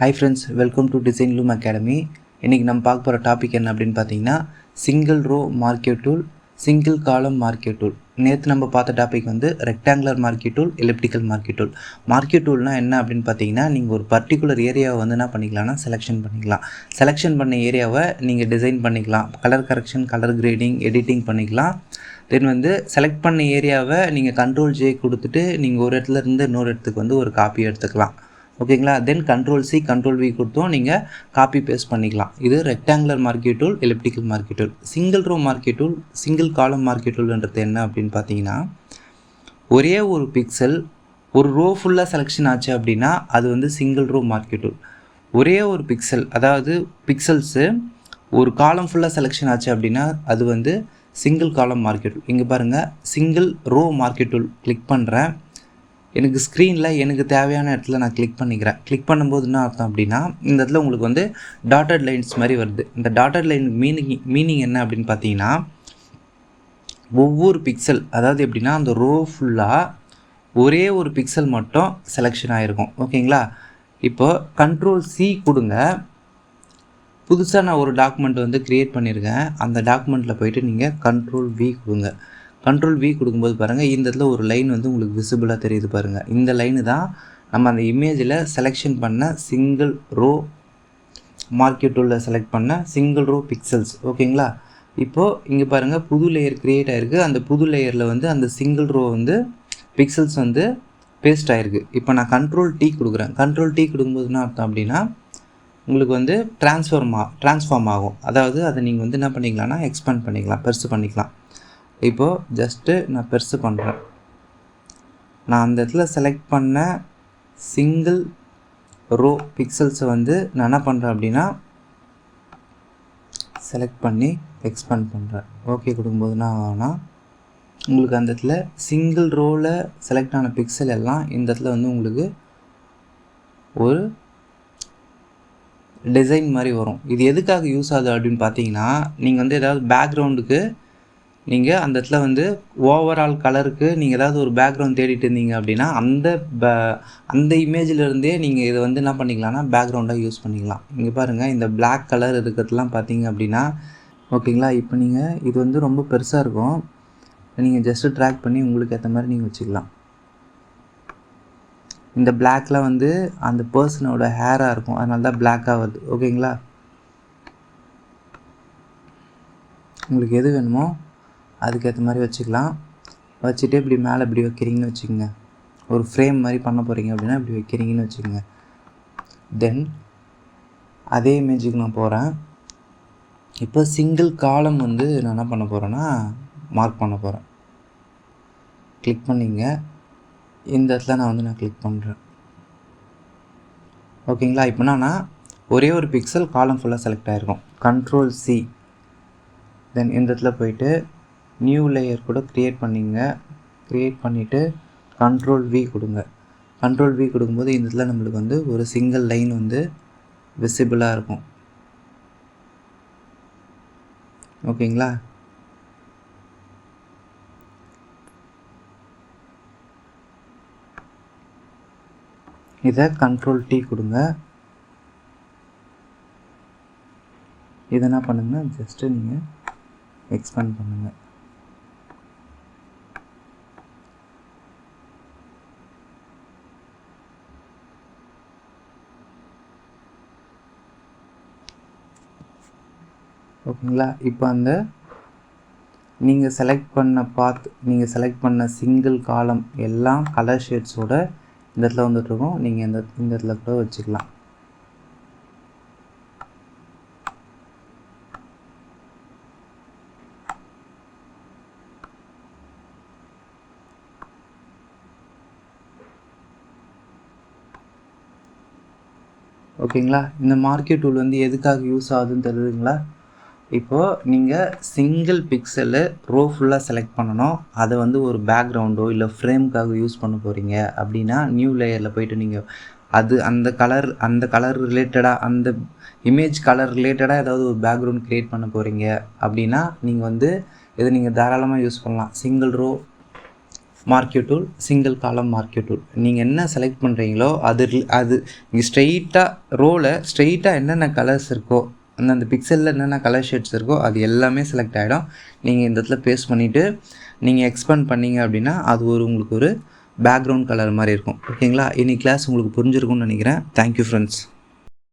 Hi friends, welcome to design loom academy. இன்றைக்கி நம்ம பார்க்க போகிற டாபிக் என்ன அப்படின்னு பார்த்தீங்கன்னா, single row market tool, single column market tool. நேற்று நம்ம பார்த்த டாபிக் வந்து rectangular marquee tool, elliptical marquee tool. Marquee டூல்னால் என்ன அப்படின்னு பார்த்தீங்கன்னா, நீங்கள் ஒரு பர்டிகுலர் ஏரியாவை வந்து என்ன பண்ணிக்கலாம்னா செலெக்ஷன் பண்ணிக்கலாம். செலெக்ஷன் பண்ண ஏரியாவை நீங்கள் டிசைன் பண்ணிக்கலாம். Colour correction, colour grading, editing பண்ணிக்கலாம். தென் வந்து செலக்ட் பண்ண ஏரியாவை நீங்கள் கண்ட்ரோல் ஜே கொடுத்துட்டு நீங்கள் ஒரு இடத்துல இருந்து இன்னொரு இடத்துக்கு வந்து ஒரு காப்பி எடுத்துக்கலாம். ஓகேங்களா. Then control C, control V கொடுத்தோம் நீங்கள் காப்பி பேஸ்ட் பண்ணிக்கலாம். இது rectangular marquee tool, elliptical marquee tool. Single row market tool, single column marquee டூல்ன்றது என்ன அப்படின்னு பார்த்தீங்கன்னா, ஒரே ஒரு பிக்சல் ஒரு ரோ ஃபுல்லாக செலெக்ஷன் ஆச்சு அப்படின்னா அது வந்து சிங்கிள் ரோ மார்க்கெட் டூல். ஒரே ஒரு பிக்சல், அதாவது பிக்சல்ஸு ஒரு காலம் ஃபுல்லாக செலெக்ஷன் ஆச்சு அப்படின்னா அது வந்து சிங்கிள் காலம் மார்க்கெட் டூல். இங்கே பாருங்கள், single row market tool click பண்ணுறேன். எனக்கு ஸ்க்ரீனில் எனக்கு தேவையான இடத்துல நான் கிளிக் பண்ணிக்கிறேன். கிளிக் பண்ணும்போது என்ன அர்த்தம் அப்படின்னா, இந்த இடத்துல உங்களுக்கு வந்து டாட்டட் லைன்ஸ் மாதிரி வருது. இந்த டாட்டட் லைன் மீனிங் என்ன அப்படின்னு பார்த்தீங்கன்னா, ஒவ்வொரு பிக்சல், அதாவது எப்படின்னா அந்த ரோ ஃபுல்லாக ஒரே ஒரு பிக்சல் மட்டும் செலெக்ஷன் ஆகிருக்கும். ஓகேங்களா. இப்போ கண்ட்ரோல் சி கொடுங்க. புதுசாக நான் ஒரு டாக்குமெண்ட் வந்து க்ரியேட் பண்ணியிருக்கேன். அந்த டாக்குமெண்ட்டில் போய்ட்டு நீங்கள் கண்ட்ரோல் வி கொடுங்க. கண்ட்ரோல் வி கொடுக்கும்போது பாருங்கள், இந்த இடத்துல ஒரு லைன் வந்து உங்களுக்கு விசிபிளாக தெரியுது பாருங்கள். இந்த லைனு தான் நம்ம அந்த இமேஜில் செலெக்ஷன் பண்ண சிங்கிள் ரோ மார்க்கெட் டூலில் செலக்ட் பண்ண சிங்கிள் ரோ பிக்சல்ஸ். ஓகேங்களா. இப்போது இங்கே பாருங்கள், புது லேயர் க்ரியேட் ஆகிருக்கு. அந்த புது லேயரில் வந்து அந்த சிங்கிள் ரோ வந்து பிக்சல்ஸ் வந்து பேஸ்ட் ஆகிருக்கு. இப்போ நான் கண்ட்ரோல் டி கொடுக்குறேன். கண்ட்ரோல் டி கொடுக்கும்போது என்ன அர்த்தம் அப்படின்னா, உங்களுக்கு வந்து ட்ரான்ஸ்ஃபார்ம் ஆகும். அதாவது அதை நீங்கள் வந்து என்ன பண்ணிக்கலாம்னா எக்ஸ்பேண்ட் பண்ணிக்கலாம், பெருசு பண்ணிக்கலாம். இப்போது ஜஸ்ட்டு நான் பெருசு பண்ணுறேன். நான் அந்த இடத்துல செலக்ட் பண்ண சிங்கிள் ரோ பிக்சல்ஸை வந்து நான் என்ன பண்ணுறேன் அப்படின்னா செலக்ட் பண்ணி எக்ஸ்பேண்ட் பண்ணுறேன். ஓகே கொடுக்கும்போது என்ன ஆகும்னா, உங்களுக்கு அந்த இடத்துல சிங்கிள் ரோவில் செலக்ட் ஆன பிக்சல் எல்லாம் இந்த இடத்துல வந்து உங்களுக்கு ஒரு டிசைன் மாதிரி வரும். இது எதுக்காக யூஸ் ஆகுது அப்படின்னு பார்த்தீங்கன்னா, நீங்கள் வந்து ஏதாவது பேக்ரவுண்டுக்கு நீங்கள் அந்த இடத்துல வந்து ஓவரால் கலருக்கு நீங்கள் ஏதாவது ஒரு பேக்ரவுண்ட் தேடிட்டு இருந்தீங்க அப்படின்னா அந்த இமேஜிலேருந்தே நீங்கள் இதை வந்து என்ன பண்ணிக்கலாம்னா பேக்ரவுண்டாக யூஸ் பண்ணிக்கலாம். இங்கே பாருங்கள், இந்த பிளாக் கலர் இருக்கிறதுலாம் பார்த்தீங்க அப்படின்னா, ஓகேங்களா. இப்போ நீங்கள் இது வந்து ரொம்ப பெருசாக இருக்கும். நீங்கள் ஜஸ்ட்டு ட்ராக் பண்ணி உங்களுக்கு ஏற்ற மாதிரி நீங்கள் வச்சுக்கலாம். இந்த பிளாக்லாம் வந்து அந்த பர்சனோட ஹேராக இருக்கும், அதனால தான் பிளாக்காக வருது. ஓகேங்களா. உங்களுக்கு எது வேணுமோ அதுக்கேற்ற மாதிரி வச்சுக்கலாம். வச்சுட்டு இப்படி மேலே இப்படி வைக்கிறீங்கன்னு வச்சுக்கோங்க. ஒரு ஃப்ரேம் மாதிரி பண்ண போகிறீங்க அப்படின்னா இப்படி வைக்கிறீங்கன்னு வச்சுக்கோங்க. தென் அதே இமேஜுக்கு நான் போகிறேன். இப்போ சிங்கிள் காலம் வந்து நான் என்ன பண்ண போகிறேன்னா மார்க் பண்ண போகிறேன். கிளிக் பண்ணிங்க. இந்த இடத்துல நான் கிளிக் பண்ணுறேன். ஓகேங்களா. இப்போ நான் ஒரே ஒரு பிக்சல் காலம் ஃபுல்லாக செலக்ட் ஆகிருக்கும். கண்ட்ரோல் சி, தென் இந்த இடத்துல போயிட்டு நியூ லேயர் கூட க்ரியேட் பண்ணிங்க. க்ரியேட் பண்ணிவிட்டு கண்ட்ரோல் வி கொடுங்க. கண்ட்ரோல் வி கொடுக்கும்போது இந்த இடத்துல நம்மளுக்கு வந்து ஒரு சிங்கிள் லைன் வந்து விசிபிளாக இருக்கும். ஓகேங்களா. இதை கண்ட்ரோல் டி கொடுங்க. இதை என்ன பண்ணுங்கன்னா ஜஸ்ட்டு நீங்கள் எக்ஸ்பேண்ட் பண்ணுங்கள். ஓகேங்களா. இப்போ அந்த நீங்கள் செலக்ட் பண்ண சிங்கிள் காலம் எல்லாம் கலர் ஷேட்ஸோட இந்த இடத்துல வந்துட்டுருக்கோம். நீங்கள் இந்த இடத்துல கூட வச்சுக்கலாம். ஓகேங்களா. இந்த மார்க்கெட் டூல் வந்து எதுக்காக யூஸ் ஆகுதுன்னு தெரியுதுங்களா. இப்போது நீங்கள் சிங்கிள் பிக்சலு ரோ ஃபுல்லாக செலக்ட் பண்ணணும். அதை வந்து ஒரு பேக்ரவுண்டோ இல்லை ஃப்ரேமுக்காக யூஸ் பண்ண போகிறீங்க அப்படின்னா நியூ லேயரில் போய்ட்டு நீங்கள் அந்த கலர் ரிலேட்டடாக, அந்த இமேஜ் கலர் ரிலேட்டடாக ஏதாவது ஒரு பேக்ரவுண்ட் க்ரியேட் பண்ண போகிறீங்க அப்படின்னா நீங்கள் வந்து இதை தாராளமாக யூஸ் பண்ணலாம். Single row market tool, single column market tool. நீங்கள் என்ன செலக்ட் பண்ணுறீங்களோ அது நீங்கள் ஸ்ட்ரெயிட்டாக என்னென்ன கலர்ஸ் இருக்கோ, அந்த பிக்சலில் என்னென்ன கலர் ஷேட்ஸ் இருக்கோ அது எல்லாமே செலக்ட் ஆகிடும். நீங்கள் இந்த இடத்துல பேஸ்ட் பண்ணிவிட்டு நீங்கள் எக்ஸ்பேண்ட் பண்ணிங்க அப்படின்னா அது உங்களுக்கு ஒரு பேக்ரவுண்ட் கலர் மாதிரி இருக்கும். ஓகேங்களா? இன்னைக்கு கிளாஸ் உங்களுக்கு புரிஞ்சிருக்கும்னு நினைக்கிறேன். Thank you friends.